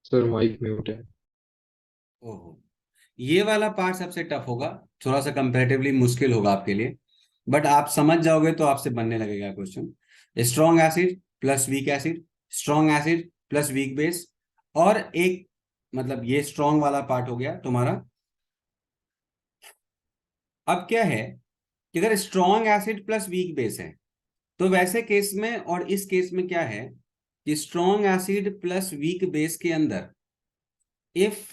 Sir mic mute है। ओहो, ये वाला पार्ट सबसे टफ होगा, थोड़ा सा कंपैरेटिवली मुश्किल होगा आपके लिए। बट आप समझ जाओगे तो आपसे बनने लगेगा question. Strong acid plus weak acid, strong acid plus weak base, और एक, मतलब ये स्ट्रॉन्ग वाला पार्ट हो गया तुम्हारा। अब क्या है कि अगर strong acid plus weak base है तो वैसे केस में और इस केस में क्या है कि strong acid plus weak base के अंदर if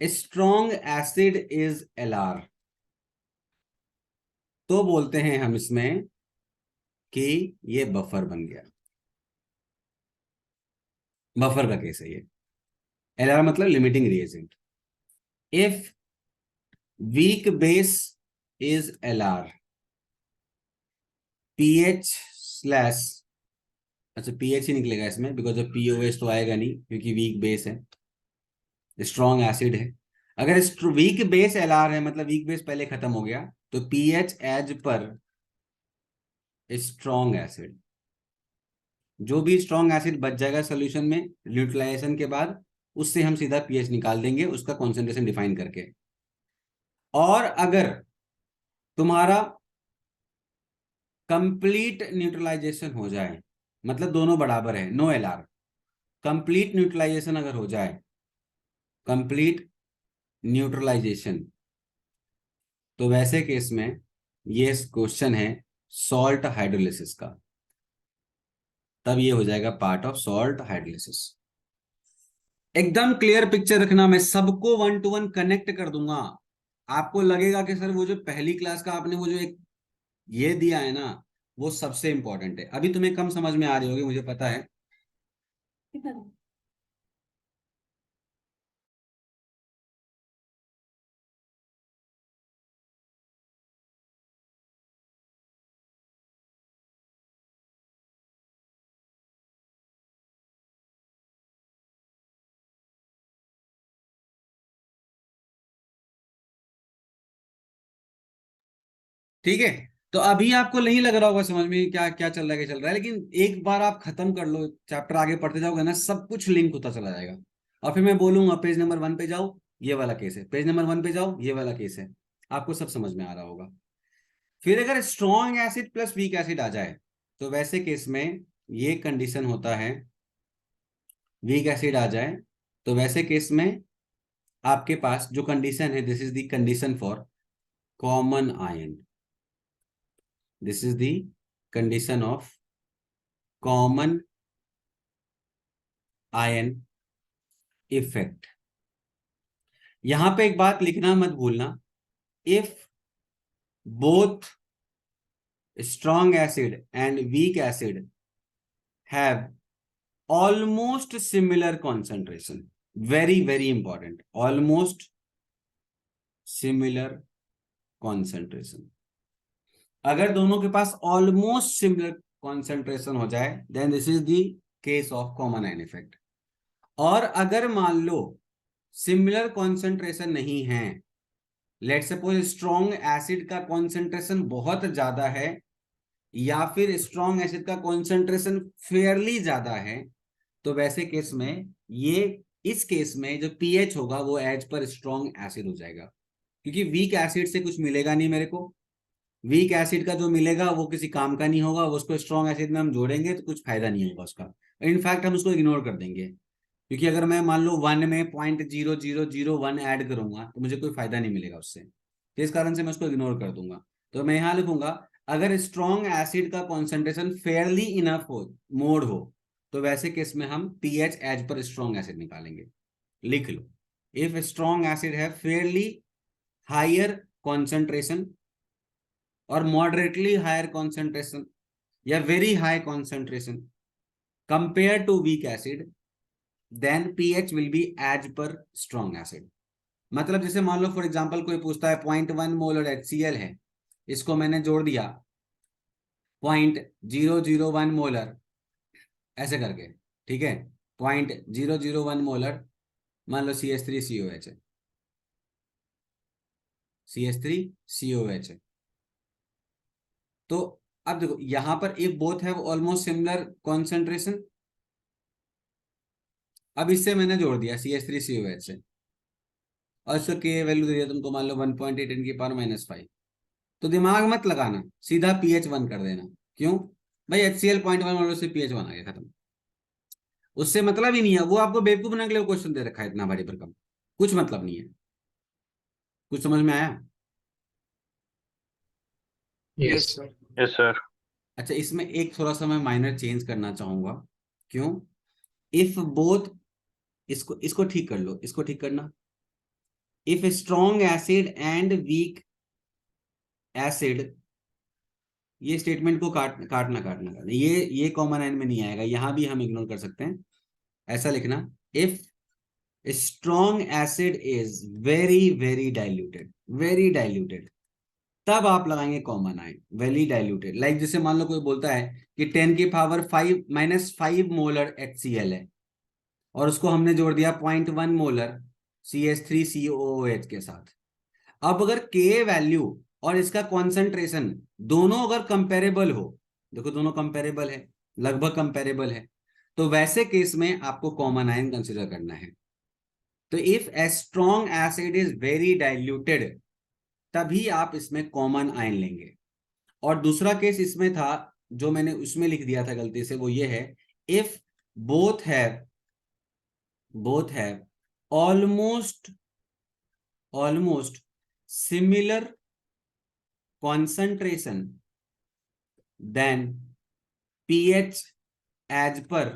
strong acid is LR, तो बोलते हैं हम इसमें कि ये बफर बन गया। बफर का केस है ये। एलआर मतलब limiting reagent. If weak base is LR, pH slash, अच्छा पीएच ही निकलेगा इसमें बिकॉज ऑफ पीओएच तो आएगा नहीं क्योंकि वीक बेस है, स्ट्रॉन्ग एसिड है। अगर वीक बेस एलआर है मतलब वीक बेस पहले खत्म हो गया, तो pH as per strong acid, जो भी स्ट्रॉन्ग एसिड बच जाएगा सोल्यूशन में न्यूट्रलाइजेशन के बाद, उससे हम सीधा पीएच निकाल देंगे उसका कॉन्सेंट्रेशन डिफाइन करके। और अगर तुम्हारा कंप्लीट न्यूट्रलाइजेशन हो जाए, मतलब दोनों बराबर है, नो एलआर, कंप्लीट न्यूट्रलाइजेशन अगर हो जाए, कंप्लीट न्यूट्रलाइजेशन, तो वैसे केस में ये क्वेश्चन है सॉल्ट हाइड्रोलिसिस का। तब ये हो जाएगा पार्ट ऑफ सॉल्ट हाइड्रोलिसिस। एकदम क्लियर पिक्चर रखना, मैं सबको वन टू वन कनेक्ट कर दूंगा। आपको लगेगा कि सर वो जो पहली क्लास का आपने वो जो एक ये दिया है ना, वो सबसे इंपॉर्टेंट है। अभी तुम्हें कम समझ में आ रही होगी मुझे पता है। ठीक है, तो अभी आपको नहीं लग रहा होगा समझ में क्या क्या चल रहा है क्या चल रहा है, लेकिन एक बार आप खत्म कर लो, चैप्टर आगे पढ़ते जाओगे ना, सब कुछ लिंक होता चला जाएगा। और फिर मैं बोलूंगा पेज नंबर 1 पे जाओ, ये वाला केस है, पेज नंबर 1 पे जाओ, ये वाला केस है। आपको सब समझ में आ रहा होगा। फिर अगर strong acid plus weak acid आ जाए, तो वैसे केस में ये कंडीशन होता है, वीक एसिड आ जाए तो वैसे केस में आपके पास जो कंडीशन है, this is the condition for common ion, this is the condition of common ion effect. यहां पे एक बात लिखना मत भूलना, if both strong acid and weak acid have almost similar concentration, very very important, almost similar concentration. अगर दोनों के पास ऑलमोस्ट सिमिलर कॉन्सेंट्रेशन हो जाए then this is the case of common ion effect. और अगर मान लो सिमिलर कॉन्सेंट्रेशन नहीं है, लेट सपोज स्ट्रॉन्ग एसिड का कॉन्सेंट्रेशन बहुत ज्यादा है या फिर स्ट्रॉन्ग एसिड का कॉन्सेंट्रेशन फेयरली ज्यादा है, तो वैसे केस में ये, इस केस में जो पीएच होगा वो एज पर स्ट्रॉन्ग एसिड हो जाएगा, क्योंकि वीक एसिड से कुछ मिलेगा नहीं मेरे को। वीक एसिड का जो मिलेगा वो किसी काम का नहीं होगा, वो उसको स्ट्रॉन्ग एसिड में हम जोड़ेंगे तो कुछ फायदा नहीं होगा उसका। इनफैक्ट हम उसको इग्नोर कर देंगे, क्योंकि अगर मैं मान लो 1 में 0.0001 ऐड करूंगा तो मुझे कोई फायदा नहीं मिलेगा उससे, तो इस कारण से मैं उसको इग्नोर कर दूंगा। तो मैं यहां लिखूंगा, अगर स्ट्रॉन्ग एसिड का कॉन्सेंट्रेशन फेयरली इनफ हो, मोड हो, तो वैसे केस में हम pH as per strong acid निकालेंगे। लिख लो, इफ स्ट्रॉन्ग एसिड है फेयरली हायर कॉन्सेंट्रेशन और मॉडरेटली हायर कॉन्सेंट्रेशन या very high concentration compare to weak acid, then pH will be as per strong acid. मतलब जैसे मान लो फॉर एग्जांपल कोई पूछता है 0.1 मोलर HCl है, इसको मैंने जोड़ दिया 0.001 मोलर ऐसे करके, ठीक है, 0.001 मोलर, मान लो CH3COH है, CH3COH है। तो अब देखो यहां पर if both have almost similar concentration, अब इससे मैंने जोड़ दिया CH3COH से, और इसका के वैल्यू दे दिया तुमको, मान लो 1.8 10 की पावर -5। तो दिमाग मत लगाना, सीधा pH 1 कर देना। क्यों भाई, HCl 0.1 मोलर से pH 1 आ गया, खत्म। उससे मतलब ही नहीं है, वो आपको बेवकूफ बनाने के लिए क्वेश्चन दे रखा है इतना भारी भरकम, कुछ मतलब नहीं है। कुछ समझ में आया? Yes sir. Yes sir. अच्छा, इसमें एक थोड़ा सा मैं माइनर चेंज करना चाहूंगा। क्यों? इफ बोथ, इसको इसको ठीक कर लो, इसको ठीक करना। If strong acid and weak acid, ये स्टेटमेंट को काटना, ये कॉमन एंड में नहीं आएगा, यहां भी हम इग्नोर कर सकते हैं। ऐसा लिखना, if strong acid is very very diluted, very diluted, तब आप लगाएंगे common ion. Very diluted, like जैसे मान लो कोई बोलता है कि 10 की पावर 5 -5 मोलर HCl है, और उसको हमने जोड़ दिया 0.1 मोलर CH3COOH के साथ। अब अगर के वैल्यू और इसका कॉन्सेंट्रेशन दोनों अगर कंपेरेबल हो, देखो दोनों कंपेरेबल है, लगभग कंपेरेबल है, तो वैसे केस में आपको कॉमन आयन कंसिडर करना है। तो if a strong acid is very diluted, तभी आप इसमें कॉमन आयन लेंगे। और दूसरा केस इसमें था, जो मैंने उसमें लिख दिया था गलती से, वो ये है, if both have almost similar concentration then pH as per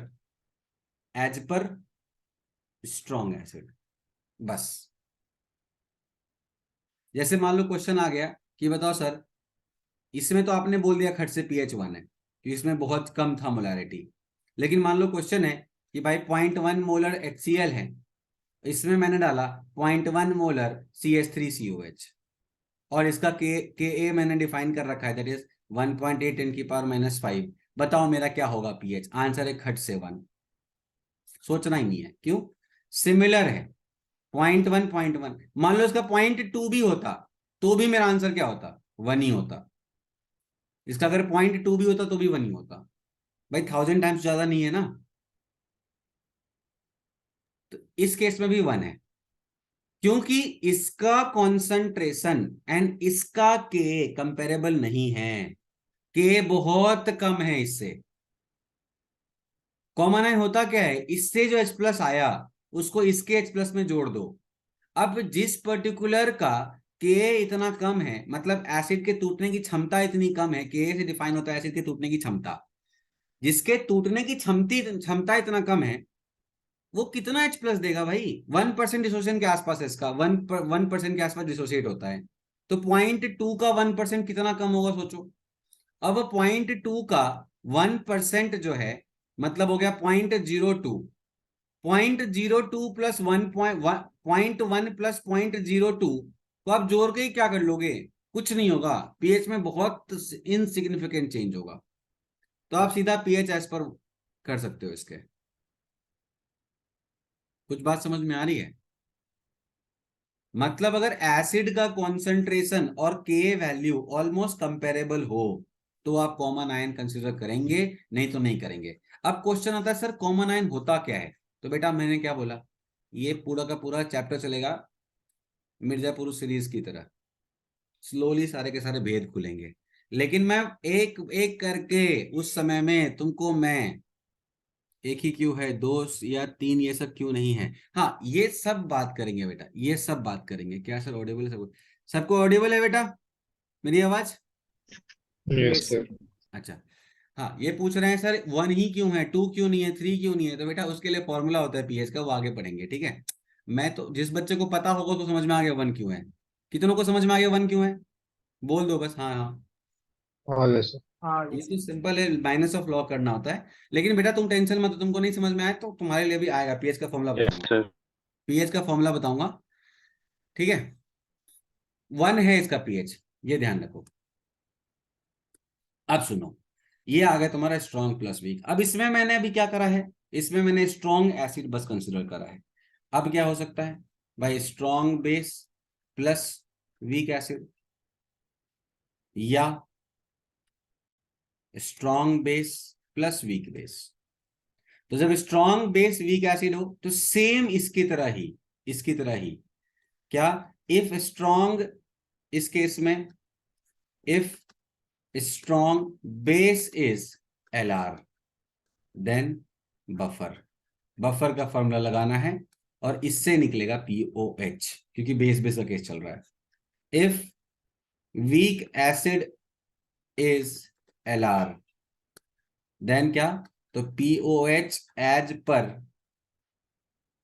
strong acid। बस, जैसे मान लो क्वेश्चन आ गया कि बताओ सर, इसमें तो आपने बोल दिया खट से pH 1 है, कि इसमें बहुत कम था मोलैरिटी। लेकिन मान लो क्वेश्चन है कि भाई 0.1 मोलर HCl है, इसमें मैंने डाला 0.1 मोलर CH3COH, और इसका के ए मैंने डिफाइन कर रखा है, दैट इज 1.8 10 की पावर -5। बताओ मेरा क्या होगा पीएच? आंसर है खट से 1। सोचना ही नहीं है, क्यों? सिमिलर है, 0.1 मान लो इसका 0.2 भी होता तो भी मेरा आंसर क्या होता? 1 ही होता। इसका अगर 0.2 भी होता तो भी 1 ही होता। भाई 1000 टाइम्स ज्यादा नहीं है ना, तो इस केस में भी 1 है, क्योंकि इसका कॉन्सेंट्रेशन एंड इसका के कंपेरेबल नहीं है, के बहुत कम है इससे। कॉमन आयन होता क्या है, इससे जो H+ आया उसको इसके H+ में जोड़ दो। अब जिस पर्टिकुलर का के इतना कम है, मतलब एसिड के टूटने की क्षमता इतनी कम है, के से डिफाइन होता है एसिड के टूटने की क्षमता, जिसके टूटने की क्षमता इतना कम है, वो कितना H+ देगा भाई? 1% डिसोसिएशन के आसपास है इसका, 1% के आसपास डिसोसिएट होता है। तो 0.2 का 1% कितना कम होगा सोचो। अब 0.2 का 1% जो है, मतलब हो गया 0.02। 0.02 प्लस 1.1 प्लस 0.02 को आप जोड़ के ही क्या कर लोगे? कुछ नहीं होगा, पीएच में बहुत इनसिग्निफिकेंट चेंज होगा। तो आप सीधा पीएच एस पर कर सकते हो इसके। कुछ बात समझ में आ रही है? मतलब अगर एसिड का कॉन्सेंट्रेशन और के वैल्यू ऑलमोस्ट कंपेरेबल हो, तो आप कॉमन आयन कंसिडर करेंगे, नहीं तो नहीं करेंगे। अब क्वेश्चन आता है सर कॉमन आयन होता क्या है? तो बेटा मैंने क्या बोला, ये पूरा का पूरा चैप्टर चलेगा मिर्जापुर सीरीज की तरह, स्लोली सारे के सारे भेद खुलेंगे। लेकिन मैं एक एक करके उस समय में तुमको मैं, एक ही क्यों है, दो या तीन, ये सब क्यों नहीं है, हाँ ये सब बात करेंगे बेटा, ये सब बात करेंगे। क्या सर ऑडिबल है सब? सबको ऑडिबल है बेटा मेरी आवाज? Yes yes. सर। अच्छा, हाँ ये पूछ रहे हैं सर 1 ही क्यों है, 2 क्यों नहीं है, 3 क्यों नहीं है? तो बेटा उसके लिए फॉर्मूला होता है पीएच का, वो आगे पढ़ेंगे, ठीक है। मैं तो, जिस बच्चे को पता होगा तो समझ में आ गया 1 क्यों है। कितनों को समझ में आ गया 1 क्यों है? बोल दो बस हाँ हाँ। हाँ यस सर। ये तो सिंपल है, माइनस ऑफ लॉ करना होता है। लेकिन बेटा तुम टेंशन मत, तुमको नहीं समझ में आया तो तुम्हारे लिए भी आएगा, पीएच का फॉर्मूला यस बताऊंगा। सर। पीएच का फॉर्मूला बताऊंगा, ठीक है। 1 है इसका पीएच, ये ध्यान रखो। अब सुनो, ये आ गया तुम्हारा स्ट्रॉन्ग प्लस वीक। अब इसमें मैंने अभी क्या करा है, इसमें मैंने स्ट्रॉन्ग एसिड बस कंसिडर करा है। अब क्या हो सकता है भाई, strong base plus weak acid, या strong base plus weak base. तो जब स्ट्रॉन्ग बेस वीक एसिड हो तो सेम इसकी तरह ही क्या, इफ स्ट्रॉन्ग, इस केस में if strong base is Lr, then buffer का फॉर्मूला लगाना है और इससे निकलेगा POH, क्योंकि बेस बेस का केस चल रहा है। If weak acid is Lr, then क्या, तो POH as per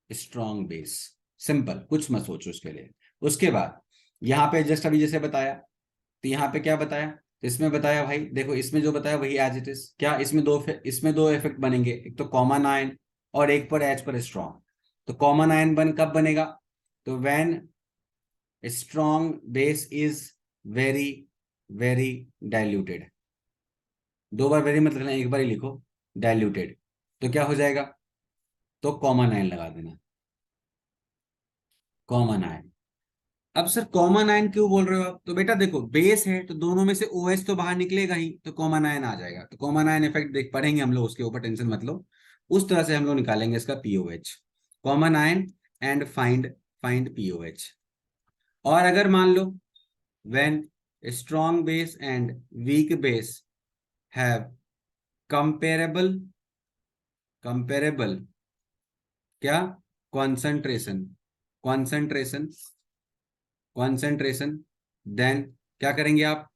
strong base. Simple, कुछ मत सोचो उसके लिए। उसके बाद यहां पे जस्ट अभी जैसे बताया, तो यहाँ पे क्या बताया, तो इसमें बताया भाई देखो, इसमें जो बताया वही एज इट इज। क्या, इसमें दो इफेक्ट बनेंगे, एक तो कॉमन आयन और एक पर एच पर स्ट्रॉन्ग। तो कॉमन आयन कब बनेगा, तो when strong base is very very diluted. दो बार वेरी मत लिखना, एक बार ही लिखो डाइल्यूटेड। तो क्या हो जाएगा, तो कॉमन आयन लगा देना, कॉमन आयन। अब सर कॉमन आयन क्यों बोल रहे हो आप, तो बेटा देखो बेस है तो दोनों में से OH तो बाहर निकलेगा ही, तो कॉमन आयन आ जाएगा। तो कॉमन आयन इफेक्ट देख पढ़ेंगे हम लोग, उसके ऊपर टेंशन मत लो। उस तरह से हम लोग निकालेंगे इसका POH, common ion and find POH। और अगर मान लो when strong base and weak base have comparable क्या, कॉन्सेंट्रेशन कॉन्सेंट्रेशन कॉन्सेंट्रेशन, देन क्या करेंगे आप,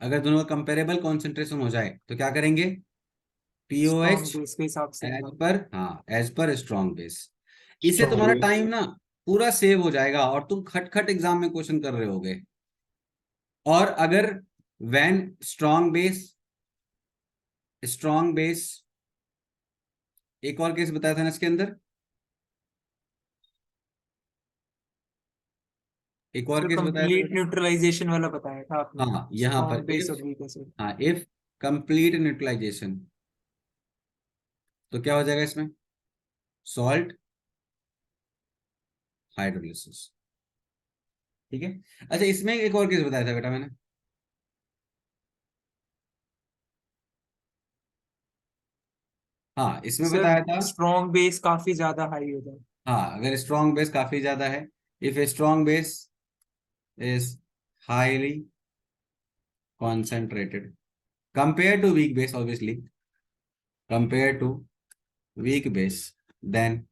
अगर दोनों का कंपेरेबल कॉन्सेंट्रेशन हो जाए तो क्या करेंगे, POH स्ट्रॉन्ग बेस के हिसाब से। As per strong base. इससे Strong तुम्हारा base. टाइम ना पूरा सेव हो जाएगा और तुम खट खट एग्जाम में क्वेश्चन कर रहे होगे। और अगर व्हेन स्ट्रॉन्ग बेस, एक और केस बताया था ना इसके अंदर, एक और सर केस बताया था कंप्लीट बेटा। न्यूट्रलाइजेशन वाला बताया था आपने, हाँ यहाँ स्ट्रॉन्ग पर बेस इफ, और वीक एसिड। हाँ इफ कंप्लीट न्यूट्रलाइजेशन, तो क्या हो जाएगा इसमें, सॉल्ट हाइड्रोलिसिस। ठीक है। अच्छा इसमें एक और केस बताया था बेटा मैंने, हाँ इसमें सर बताया था, स्ट्रॉन्ग बेस काफी ज्यादा हाई हो जाए। हाँ अगर स्ट्रॉन्ग बेस काफी ज्यादा है, if strong base is highly concentrated compare to weak base, obviously compare to weak base, then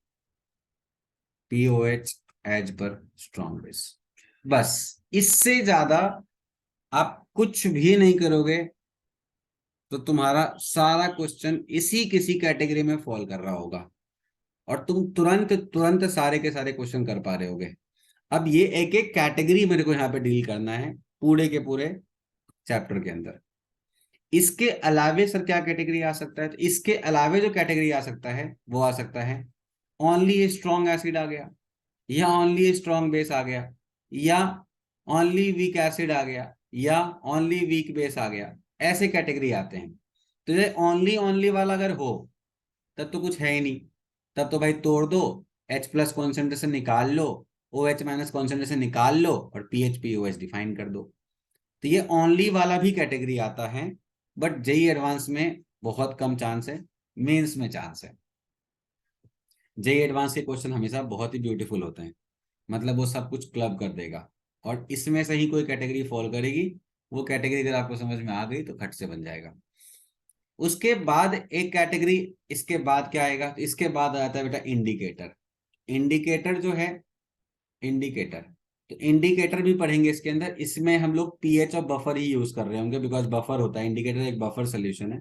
POH as per strong base. बस, इससे ज्यादा आप कुछ भी नहीं करोगे तो तुम्हारा सारा क्वेश्चन इसी किसी कैटेगरी में फॉल कर रहा होगा और तुम तुरंत तुरंत सारे के सारे क्वेश्चन कर पा रहे होगे। अब ये एक एक कैटेगरी मेरे को यहाँ पे डील करना है पूरे के पूरे चैप्टर के अंदर। इसके अलावे सर क्या कैटेगरी आ सकता है, तो इसके अलावे जो कैटेगरी आ सकता है वो आ सकता है ओनली स्ट्रॉन्ग एसिड आ गया, या ओनली स्ट्रॉन्ग बेस आ गया, या ओनली वीक एसिड आ गया, या ओनली वीक बेस आ गया। ऐसे कैटेगरी आते हैं। तो ये ओनली ओनली वाला अगर हो तब तो कुछ है ही नहीं, तब तो भाई तोड़ दो, H+ कॉन्सेंट्रेशन निकाल लो, OH- कॉन्सेंट्रेशन निकाल लो और PH POH डिफाइन कर दो। तो ये ओनली वाला भी कैटेगरी आता है, बट जेई एडवांस में बहुत कम चांस है, मेंस में चांस है। जेई एडवांस के क्वेश्चन हमेशा बहुत ही ब्यूटीफुल होते हैं, मतलब वो सब कुछ क्लब कर देगा और इसमें से ही कोई कैटेगरी फॉल करेगी। वो कैटेगरी अगर आपको समझ में आ गई तो खट से बन जाएगा। उसके बाद एक कैटेगरी, इसके बाद क्या आएगा, तो इसके बाद आता है बेटा इंडिकेटर। इंडिकेटर जो है, इंडिकेटर, तो इंडिकेटर भी पढ़ेंगे इसके अंदर। इसमें हम लोग पीएच और बफर ही यूज कर रहे होंगे, बिकॉज बफर होता है, इंडिकेटर एक बफर सोल्यूशन है।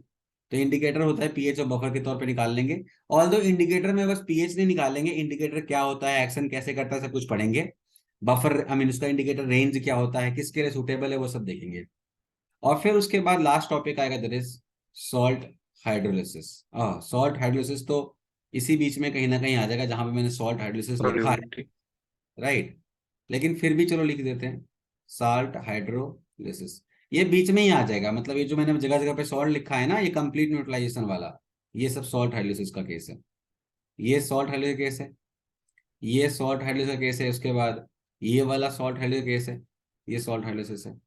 तो इंडिकेटर होता है पीएच और बफर के तौर पे निकाल लेंगे। ऑल्दो इंडिकेटर में बस पीएच नहीं निकालेंगे, इंडिकेटर क्या होता है, एक्शन कैसे करता है, सब कुछ पढ़ेंगे। बफर आई मीन उसका इंडिकेटर रेंज क्या होता है, किसके लिए सुटेबल है, वो सब देखेंगे। और फिर उसके बाद लास्ट टॉपिक आएगा, that is salt hydrolysis. Salt hydrolysis तो इसी बीच में कहीं ना कहीं आ जाएगा जहां पे मैंने सॉल्ट हाइड्रोलिसिस लिखा है, ठीक. राइट। लेकिन फिर भी चलो लिख देते हैं साल्ट हाइड्रोलिसिस, ये बीच में ही आ जाएगा। मतलब ये जो मैंने जगह जगह पे सॉल्ट लिखा है ना, ये कंप्लीट न्यूट्रलाइजेशन वाला, ये सब सॉल्ट हाइड्रोलिसिस का केस है। ये सॉल्ट हाइड्रोलिसिस केस है, ये सॉल्ट हाइड्रोलिसिस का केस है। उसके बाद ये वाला सॉल्ट हाइड्रोलिसिस केस है, ये सॉल्ट हाइड्रोलिसिस है।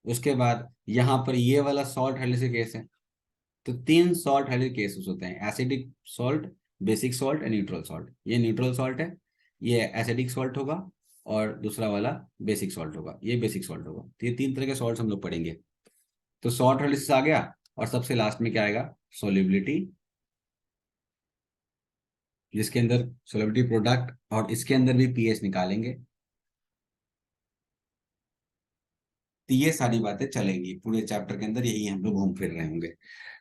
उसके बाद यहाँ पर ये वाला सॉल्ट हाइड्रोलिसिस केस है, तो 3 सॉल्ट हाइड्रोलिक केसेस होते हैं, acidic salt, basic salt and neutral salt. ये न्यूट्रल सॉल्ट है, ये एसिडिक सॉल्ट होगा, और दूसरा वाला बेसिक सॉल्ट होगा, ये बेसिक सॉल्ट होगा। तो ये 3 तरह के सॉल्ट हम लोग पढ़ेंगे। तो सॉल्ट हाइड्रोलिसिस आ गया, और सबसे लास्ट में क्या आएगा, सोलिबिलिटी, जिसके अंदर सोलिबिलिटी प्रोडक्ट, और इसके अंदर भी पीएच निकालेंगे। तो ये सारी बातें चलेंगी पूरे चैप्टर के अंदर, यही हम लोग घूम फिर रहे होंगे।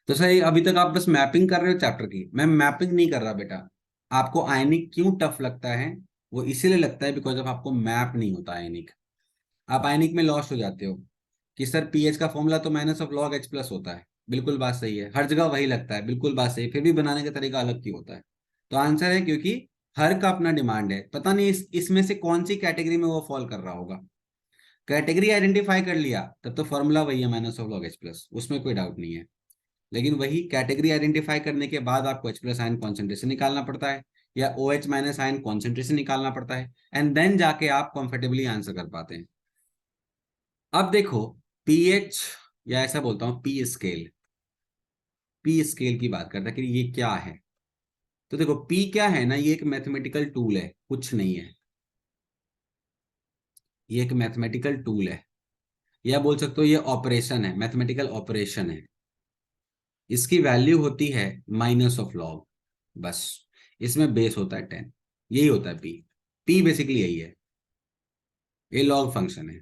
तो सही, अभी तक आप बस मैपिंग कर रहे हो चैप्टर की, मैं मैपिंग नहीं कर रहा बेटा। आपको आयनिक क्यों टफ लगता है, वो इसीलिए लगता है बिकॉज ऑफ आपको मैप नहीं होता आयनिक। आप आयनिक में लॉस्ट हो जाते हो कि सर पीएच का फॉर्मूला तो minus of log H plus होता है। बिल्कुल बात सही है, हर जगह वही लगता है, बिल्कुल बात सही, फिर भी बनाने का तरीका अलग क्यों होता है? तो आंसर है क्योंकि हर का अपना डिमांड है। पता नहीं इसमें से कौन सी कैटेगरी में वो फॉल कर रहा होगा। कैटेगरी आइडेंटिफाई कर लिया तब तो फॉर्मूला वही है, minus of log H plus, उसमें कोई डाउट नहीं है। लेकिन वही कैटेगरी आइडेंटिफाई करने के बाद आपको H प्लस आयन कॉन्सेंट्रेशन निकालना पड़ता है, या OH माइनस आयन कॉन्सेंट्रेशन निकालना पड़ता है, एंड देन जाके आप कंफर्टेबली आंसर कर पाते हैं। अब देखो पीएच, या ऐसा बोलता हूं पी स्केल, पी स्केल की बात करता है कि ये क्या है। तो देखो पी क्या है ना, ये एक मैथमेटिकल टूल है, कुछ नहीं है। ये एक मैथमेटिकल टूल है, या बोल सकते हो ये ऑपरेशन है, मैथमेटिकल ऑपरेशन है। इसकी वैल्यू होती है माइनस ऑफ लॉग, बस। इसमें बेस होता है 10, यही होता है पी। पी बेसिकली यही है, ये लॉग फंक्शन है।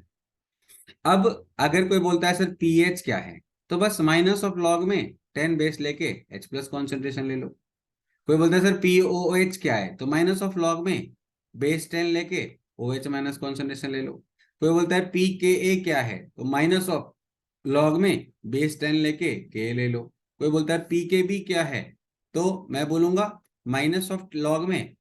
अब अगर कोई बोलता है सर पीएच क्या है, तो बस माइनस ऑफ लॉग में 10 बेस लेके H प्लस कॉन्सेंट्रेशन ले लो। कोई बोलता है सर पीओएच क्या है, तो माइनस ऑफ लॉग में बेस 10 लेके OH माइनस कॉन्सेंट्रेशन ले लो। कोई बोलता है पीकेए क्या है, तो माइनस ऑफ लॉग में बेस 10 लेके के ले लो। कोई बोलता है पीकेबी क्या है, तो मैं बोलूंगा माइनस ऑफ लॉग में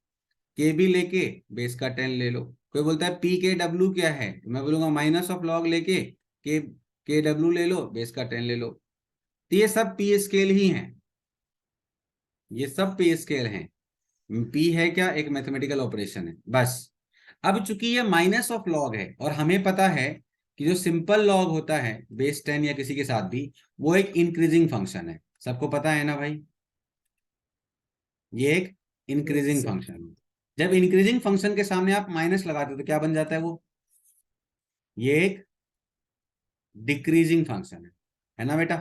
के बी लेके बेस का 10 ले लो। कोई बोलता है पी के डब्ल्यू क्या है, तो मैं बोलूंगा माइनस ऑफ लॉग लेके के डब्ल्यू ले लो, बेस का 10 ले लो। तो ये सब पी स्केल ही हैं, ये सब पी स्केल हैं। पी है क्या, एक मैथमेटिकल ऑपरेशन है, बस। अब चूंकि ये माइनस ऑफ लॉग है, और हमें पता है कि जो सिंपल लॉग होता है बेस 10 या किसी के साथ भी, वो एक इंक्रीजिंग फंक्शन है, सबको पता है ना भाई, ये एक इंक्रीजिंग फंक्शन है। जब इंक्रीजिंग फंक्शन के सामने आप माइनस लगाते हो तो क्या बन जाता है वो, ये एक डिक्रीजिंग फंक्शन है ना बेटा?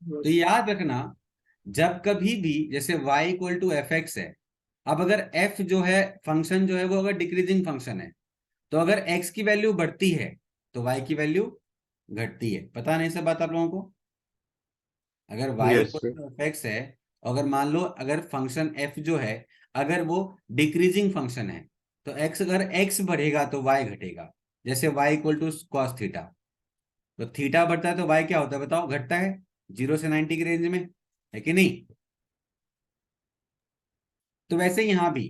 तो याद रखना, जब कभी भी जैसे y equal to f x है, अब अगर f जो है फंक्शन जो है वो अगर डिक्रीजिंग फंक्शन है, तो अगर x की वैल्यू बढ़ती है तो y की वैल्यू घटती है। पता नहीं सब बात आप लोगों को? अगर y yes equal sir. To f x है, अगर मान लो अगर फंक्शन f जो है अगर वो डिक्रीजिंग फंक्शन है, तो x अगर x बढ़ेगा तो y घटेगा। जैसे y equal to cos theta, तो थीटा बढ़ता है तो y क्या होता है बताओ, घटता है 0 से 90 की रेंज में, है कि नहीं? तो वैसे यहां भी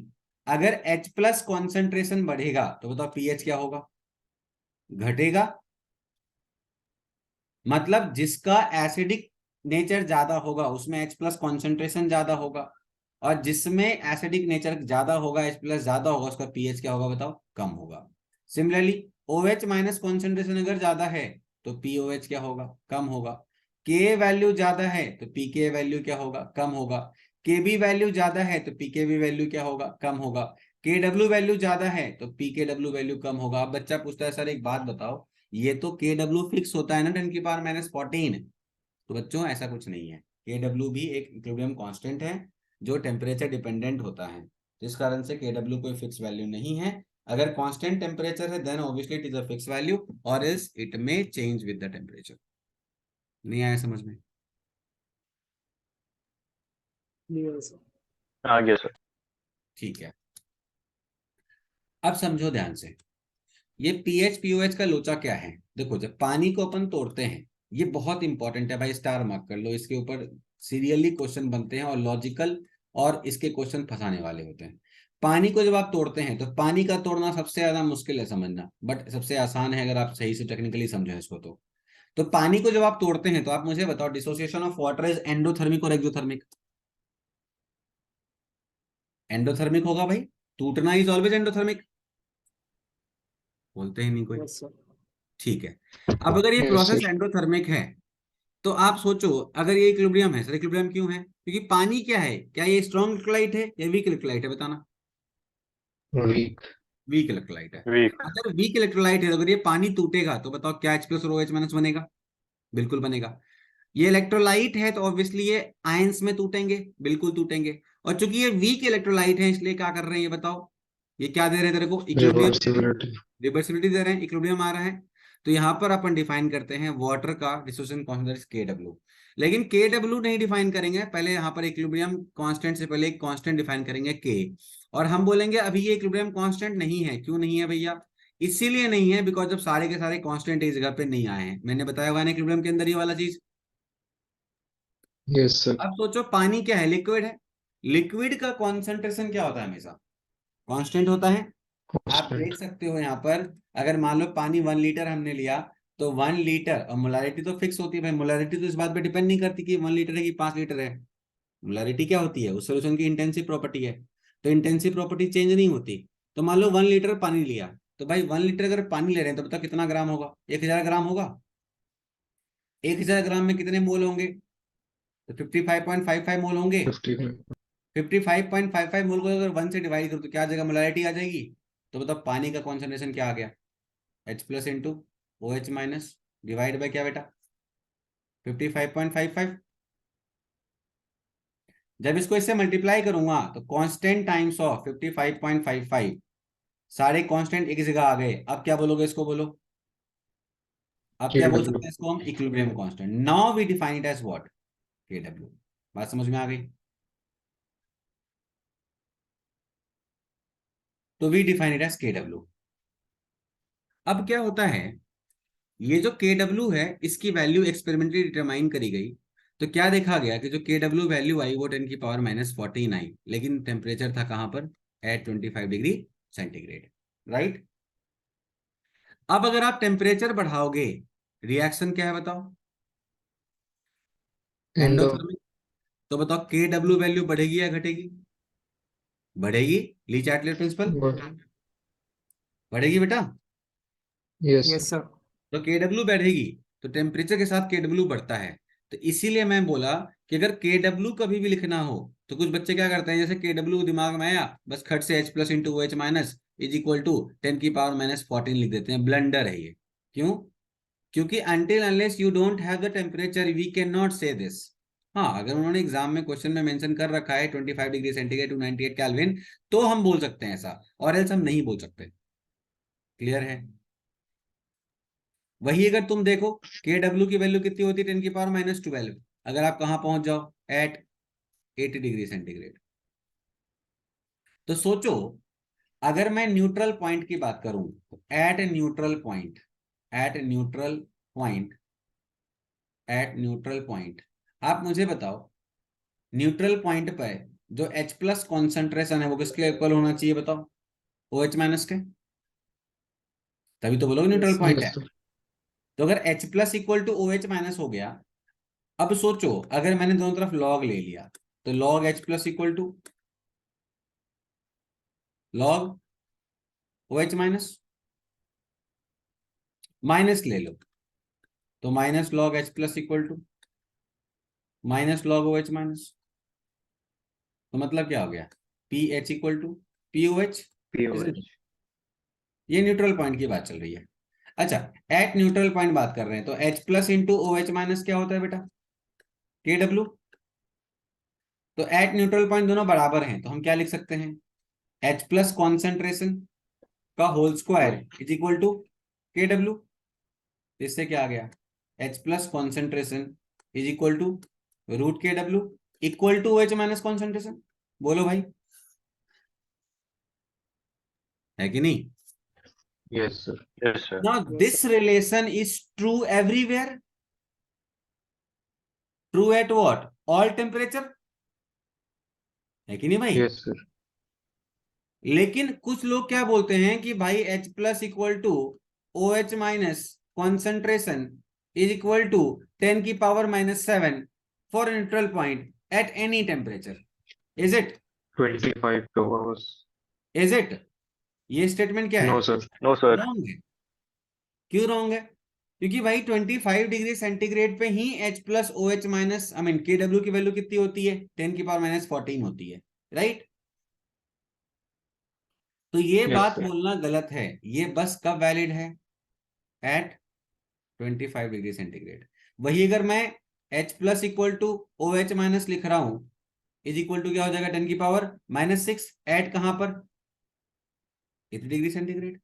अगर H प्लस कॉन्सेंट्रेशन बढ़ेगा तो बताओ पीएच क्या होगा, घटेगा। मतलब जिसका एसिडिक नेचर ज्यादा होगा उसमें H प्लस कॉन्सेंट्रेशन ज्यादा होगा, और जिसमें एसिडिक नेचर ज्यादा होगा, H प्लस ज्यादा होगा, उसका पीएच क्या होगा बताओ, कम होगा। सिमिलरली OH माइनस कॉन्सेंट्रेशन अगर ज्यादा है तो POH क्या होगा, कम होगा। के वैल्यू ज्यादा है तो पीके वैल्यू क्या होगा, कम होगा। के बी वैल्यू ज्यादा है तो पीके बी वैल्यू क्या होगा, कम होगा। के डब्ल्यू वैल्यू ज्यादा है तो पीके डब्ल्यू वैल्यू कम होगा। अब बच्चा पूछता है सर एक बात बताओ, ये तो के डब्ल्यू फिक्स होता है ना 10⁻⁻14, तो बच्चों ऐसा कुछ नहीं है। के डब्ल्यू भी एक इक्विलिब्रियम कांस्टेंट है जो टेम्परेचर डिपेंडेंट होता है, जिस कारण से के डब्ल्यू कोई फिक्स वैल्यू नहीं है। अगर कांस्टेंट टेम्परेचर है then obviously it is a fix value, और is it may change with the temperature. नहीं आया समझ में? आगे सर। ठीक है, अब समझो ध्यान से, ये पीएच पीओएच का लोचा क्या है। देखो जब पानी को अपन तोड़ते हैं, ये बहुत इंपॉर्टेंट है भाई, स्टार मार्क कर लो, इसके ऊपर सीरियली क्वेश्चन बनते हैं और लॉजिकल, और इसके क्वेश्चन फंसाने वाले होते हैं। पानी को जब आप तोड़ते हैं, तो पानी का तोड़ना सबसे ज्यादा मुश्किल है समझना, बट सबसे आसान है अगर आप सही से टेक्निकली समझो इसको। तो पानी को जब आप तोड़ते हैं तो आप मुझे बताओ, dissociation of water is endothermic और एक्सोथर्मिक? एंडोथर्मिक होगा भाई, टूटना इज ऑलवेज एंडोथर्मिक, बोलते ही नहीं कोई। ठीक है, अब अगर ये यस प्रोसेस सर। एंडोथर्मिक है, तो आप सोचो, अगर ये इक्विलिब्रियम है, सर इक्विलिब्रियम क्यों है? क्योंकि पानी क्या है, क्या ये स्ट्रॉन्ग इलेक्ट्रोलाइट है या वीक इलेक्ट्रोलाइट है, बताना। वीक। वीक इलेक्ट्रोलाइट है। वीक। अगर वीक इलेक्ट्रोलाइट है तो अगर ये पानी टूटेगा तो बताओ क्या H प्लस और OH माइनस बनेगा? बिल्कुल बनेगा। ये इलेक्ट्रोलाइट है तो ऑब्वियसली ये आयंस में टूटेंगे, बिल्कुल टूटेंगे। और चूंकि ये वीक इलेक्ट्रोलाइट है इसलिए क्या कर रहे हैं ये बताओ, ये क्या दे रहे हैं तेरे को? Equilibrium, reversibility. रिवर्सिबिलिटी दे रहे हैं, इक्विलिब्रियम आ रहा है। तो यहाँ पर अपन डिफाइन करते हैं वाटर का डिसोसिएशन कांस्टेंट KW। लेकिन KW नहीं डिफाइन करेंगे, पहले यहाँ पर इक्विलिब्रियम कांस्टेंट से पहले एक कांस्टेंट डिफाइन करेंगे K। और हम बोलेंगे अभी ये इक्विलिब्रियम कांस्टेंट नहीं है। क्यों नहीं है भैया? इसीलिए नहीं है बिकॉज जब सारे के सारे कांस्टेंट एक जगह पे नहीं आए हैं। मैंने बताया हुआ है ना इक्विलिब्रियम के अंदर ये वाला चीज। Yes sir. अब सोचो पानी क्या है? लिक्विड है। लिक्विड का कॉन्सेंट्रेशन क्या होता है? हमेशा कांस्टेंट होता है। आप देख कांस्टेंट। सकते हो यहाँ पर, अगर मान लो पानी 1 लीटर हमने लिया तो 1 लीटर, और मोलारिटी तो फिक्स होती है भाई। मोलारिटी तो इस बात पे डिपेंड नहीं करती कि 1 लीटर है कि 5 लीटर है। मोलारिटी क्या होती है? उस सॉल्यूशन की इंटेंसिव प्रॉपर्टी है। तो इंटेंसिव प्रॉपर्टी चेंज नहीं होती। तो मान लो 1 लीटर पानी लिया, तो भाई 1 लीटर अगर पानी ले रहे हैं तो बताओ कितना ग्राम होगा? 1000 ग्राम होगा। 1000 ग्राम में कितने मोल होंगे? तो 55.55 मोल होंगे। 50। 55.55 मोल को अगर 1 से डिवाइड करो तो क्या आ जाएगा? मोलारिटी आ जाएगी। तो बताओ पानी का कॉन्सेंट्रेशन क्या आ गया? H plus into OH minus divide by क्या बेटा? 55.55। जब इसको इससे मल्टीप्लाई करूंगा तो कांस्टेंट टाइम्स ऑफ 55.55, सारे कांस्टेंट एक जगह आ गए। अब क्या बोलोगे इसको? बोलो अब क्या बोल सकते KW। हैं इसको हम? Equilibrium constant. Now we define it as what? KW। बात समझ में आ गई? तो we define it as KW। अब क्या होता है, ये जो KW है इसकी वैल्यू एक्सपेरिमेंटली डिटरमाइन करी गई। तो क्या देखा गया कि जो KW वैल्यू आई वो 10⁻⁻14 आई, लेकिन टेम्परेचर था कहां पर? At 25 degree centigrade, right. अब अगर आप टेम्परेचर बढ़ाओगे, रिएक्शन क्या है बताओ? एंडो। एंडोथर्मिक। तो बताओ KW वैल्यू बढ़ेगी या घटेगी? बढ़ेगी। ली चार्टलेट प्रिंसिपल, बढ़ेगी बेटा। Yes yes sir. सर। तो KW बढ़ेगी तो टेम्परेचर के साथ KW बढ़ता है। तो इसीलिए मैं बोला कि अगर KW कभी भी लिखना हो तो कुछ बच्चे क्या करते हैं, जैसे KW दिमाग में आया बस खट से H plus into OH minus is equal to 10⁻⁻14 लिख देते हैं। ब्लंडर है ये। क्यों? क्योंकि until unless you don't have the temperature we cannot say this। हाँ, अगर उन्होंने एग्जाम में क्वेश्चन में मेंशन कर रखा है 25 डिग्री सेंटीग्रेड टू 98 केल्विन तो हम बोल सकते हैं ऐसा, और एल्स हम नहीं बोल सकते। क्लियर है? वही अगर तुम देखो KW की वैल्यू कितनी होती है? 10⁻⁻12। अगर आप कहां पहुंच जाओ? At 80 degree centigrade. तो सोचो, अगर मैं न्यूट्रल पॉइंट की बात करूं तो at neutral point, at neutral point, at neutral point, आप मुझे बताओ न्यूट्रल पॉइंट पर जो H प्लस कॉन्सेंट्रेशन है वो किसके इक्वल होना चाहिए बताओ? OH माइनस के। तभी तो बोलोगे न्यूट्रल पॉइंट है। Yes sir. तो अगर H plus equal to OH minus हो गया, अब सोचो अगर मैंने दोनों तरफ लॉग ले लिया तो log H plus equal to log OH minus, minus ले लो तो minus log H plus equal to minus log OH minus. तो मतलब क्या हो गया? PH equal to POH। POH। ये न्यूट्रल पॉइंट की बात चल रही है। अच्छा, एट न्यूट्रल पॉइंट बात कर रहे हैं तो H plus into OH minus क्या होता है बेटा? KW। तो एट न्यूट्रल पॉइंट दोनों बराबर हैं तो हम क्या लिख सकते हैं? H प्लस कॉन्सेंट्रेशन का whole square is equal to KW। इससे क्या आ गया? H plus concentration is equal to root KW equal to OH minus concentration. बोलो भाई, है कि नहीं? Yes sir. Yes sir. Now this relation is true everywhere. True at what? All temperature, है कि नहीं भाई? Yes sir. लेकिन कुछ लोग क्या बोलते हैं कि भाई H plus equal to OH minus concentration is equal to 10⁻⁻7 for neutral point at any temperature. Is it? 25 hours। Is it? ये स्टेटमेंट क्या है? No sir. No sir. Wrong है। क्यों रॉन्ग है? क्योंकि भाई 25 डिग्री सेंटीग्रेड पे ही H plus O H minus KW की वैल्यू कितनी होती है, 10⁻⁻14 होती है, राइट। तो ये Yes, बात sir. बोलना गलत है। ये बस कब वैलिड है, एट 25 डिग्री सेंटीग्रेड। वही अगर मैं H plus equal to O H minus लिख रहा हूं, इज इक्वल टू क्या हो जाएगा, 10⁻⁻6 एट कहां पर, 80 डिग्री सेंटीग्रेड।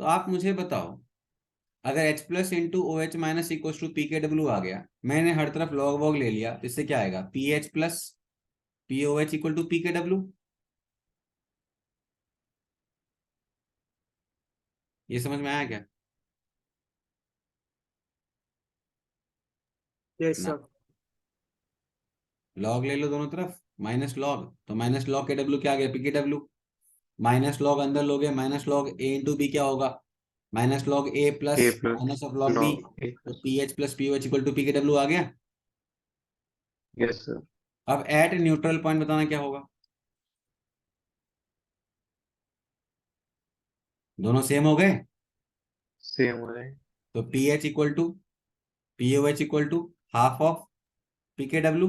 तो आप मुझे बताओ, अगर H plus into O H minus equal to P K W आ गया, मैंने हर तरफ लॉग वॉग ले लिया, तो इससे क्या आएगा, P H plus P O H equal to P K W. ये समझ में आया क्या? यस ना, सर। लॉग ले लो दोनों तरफ, माइनस लॉग, तो माइनस लॉग के डब्ल्यू क्या आ गया, P K W. Minus log अंदर लोगे, minus log A into B क्या होगा, minus log A plus A plus minus of log B. log A तो plus. P H plus P O H equal to P K W आ गया। Yes, sir. अब at neutral point बताना क्या होगा, दोनों सेम हो गए, Same हो जाएगा. तो P H equal to P O H equal to half of P K W.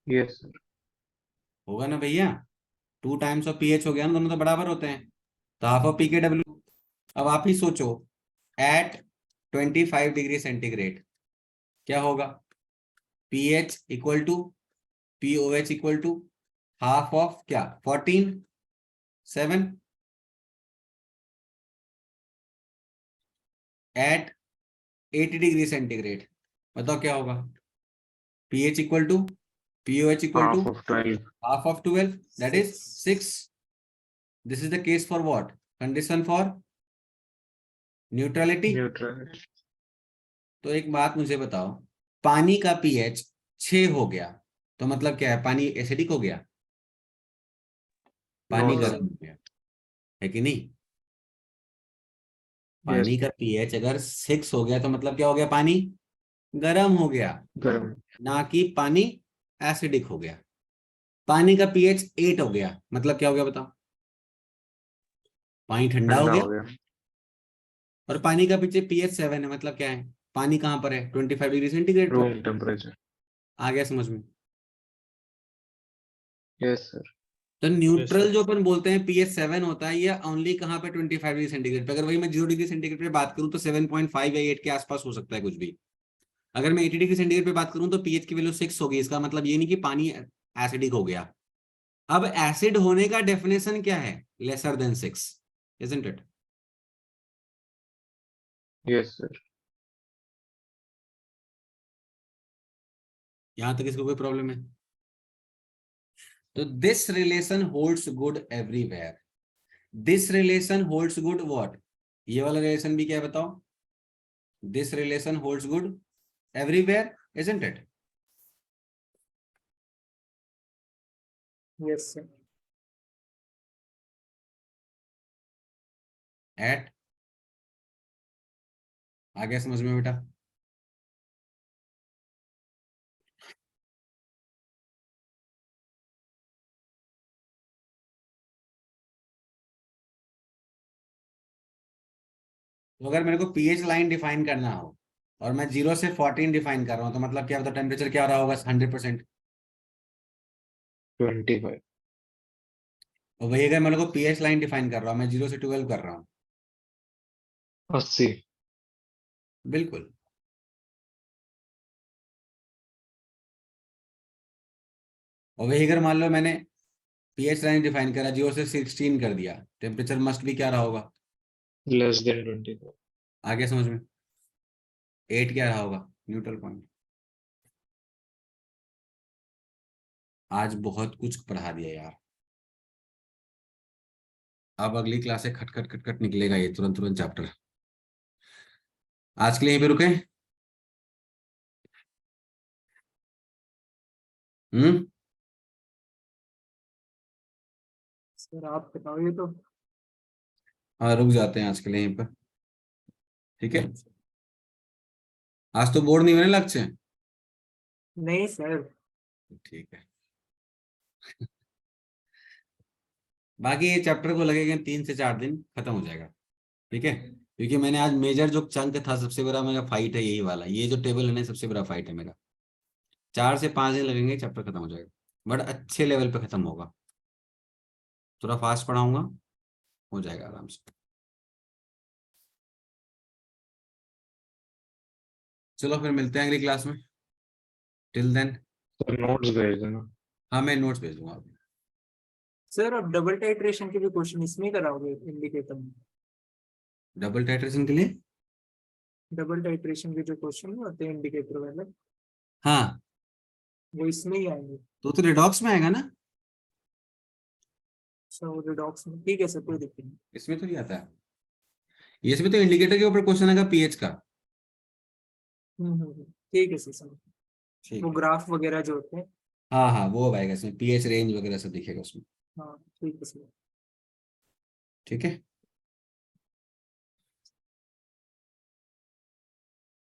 Yes, sir. होगा ना भैया, 2 टाइम्स ऑफ पी एच हो गया ना, दोनों तो बराबर होते हैं, तो half of P K W. अब आप ही सोचो, एट 25 डिग्री सेंटीग्रेड क्या होगा, P H equal to P O H equal to half of क्या, 14 7 एट 80 डिग्री सेंटीग्रेड। बताओ क्या होगा, P H equal to P O H equal to Half of 12. half of 12, that is 6. This is the case for what, condition for neutrality। Neutral. तो एक बात मुझे बताओ, पानी का पीएच 6 हो गया, तो मतलब क्या है, पानी एसिडिक हो गया, No, पानी sir. गर्म हो गया, है कि नहीं। Yes, पानी का पीएच अगर 6 हो गया तो मतलब क्या हो गया, पानी गर्म हो गया, गर्म. ना कि पानी एसिडिक हो गया। पानी का पीएच 8 हो गया, मतलब क्या हो गया बताओ, पानी ठंडा हो ठंडा गया। हो गया. और पानी का पीछे पीएच 7 है, मतलब क्या है, पानी कहां पर है, 25 डिग्री सेंटीग्रेड पर। Room temperature. आ गया समझ में। Yes, sir. तो Yes, न्यूट्रल sir. जो अपन बोलते हैं पीएच 7 होता है, ये ओनली कहां पे, 25 डिग्री सेंटीग्रेड पे। अगर वही मैं 0 डिग्री सेंटीग्रेड पे बात करूं तो 7.5 या 8 के आसपास हो सकता है कुछ भी। अगर मैं 80 डिग्री सेंटीग्रेड पे बात करूं तो पीएच की वैल्यू 6 होगी। इसका मतलब ये नहीं कि पानी एसिडिक हो गया। अब एसिड होने का डेफिनेशन क्या है, lesser than 6, isn't it. Yes, sir. यहां तक इसको कोई प्रॉब्लम है? तो this relation holds good everywhere. This relation holds good what, ये वाला रिलेशन भी क्या है बताओ, this relation holds good everywhere, isn't it. Yes sir. एट, आ गया समझ में बेटा। तो अगर मेरे को पीएच लाइन डिफाइन करना हो और मैं 0 से 14 डिफाइन कर रहा हूं, तो मतलब क्या होता है, टेम्परेचर क्या रहा होगा 100%। 25. और वही अगर मेरे को पीएच लाइन डिफाइन कर रहा हूं, मैं 0 से 12 कर रहा हूं, 80. बिल्कुल। और वही अगर मान लो मैंने पीएच लाइन डिफाइन करा, 0 से 16 कर दिया, टेम्परेचर मस्ट भी क्या रहा होगा, Less than 25. आगे समझ में। 8 क्या रहा होगा, न्यूट्रल पॉइंट। आज बहुत कुछ पढ़ा दिया यार। अब अगली क्लास से खटखट खटखट निकलेगा ये, तुरंत तुरंत चैप्टर। आज के लिए यहीं पे रुके। हम्म। सर आप बताओ ये तो। हाँ रुक जाते हैं आज के लिए यहीं पर, ठीक है। आज तो बोर्ड नहीं बने लक्ष्य, नहीं सर। ठीक है। बाकी ये चैप्टर को लगेगा 3 से 4 दिन खत्म हो जाएगा, ठीक है, क्योंकि मैंने आज मेजर जो चंक था, सबसे बड़ा मेरा फाइट है यही वाला, ये जो टेबल है ना सबसे बड़ा फाइट है मेरा। 4 से 5 दिन लगेंगे, चैप्टर खत्म हो जाएगा, बट अच्छे लेवल पे खत्म होगा, थोड़ा फास्ट पढ़ाऊंगा, हो जाएगा आराम से। चलो फिर मिलते हैं अगली क्लास में, टिल देन। सर नोट्स भेज देना। हाँ मैं नोट्स भेज दूंगा आपको। सर अब डबल टाइट्रेशन के भी क्वेश्चन इसमें ही कराओगे इंडिकेटर में? डबल टाइट्रेशन के लिए? डबल टाइट्रेशन के जो क्वेश्चन होते हैं इंडिकेटर वाले, हाँ वो इसमें ही आएंगे? तो रिडॉक्स में आएगा ना, सर रिडॉक्स में, ठीक है सर, कोई दिक्कत नहीं। इसमें तो नहीं आता है, ये इसमें तो इंडिकेटर के ऊपर क्वेश्चन आएगा पीएच का। ठीक है सर, समझ। ठीक वो है, ग्राफ वगैरह जो होते हैं। हाँ हाँ वो आएगा, इसमें पीएच रेंज वगैरह सब दिखेगा उसमें, हाँ ठीक है सर। ठीक है।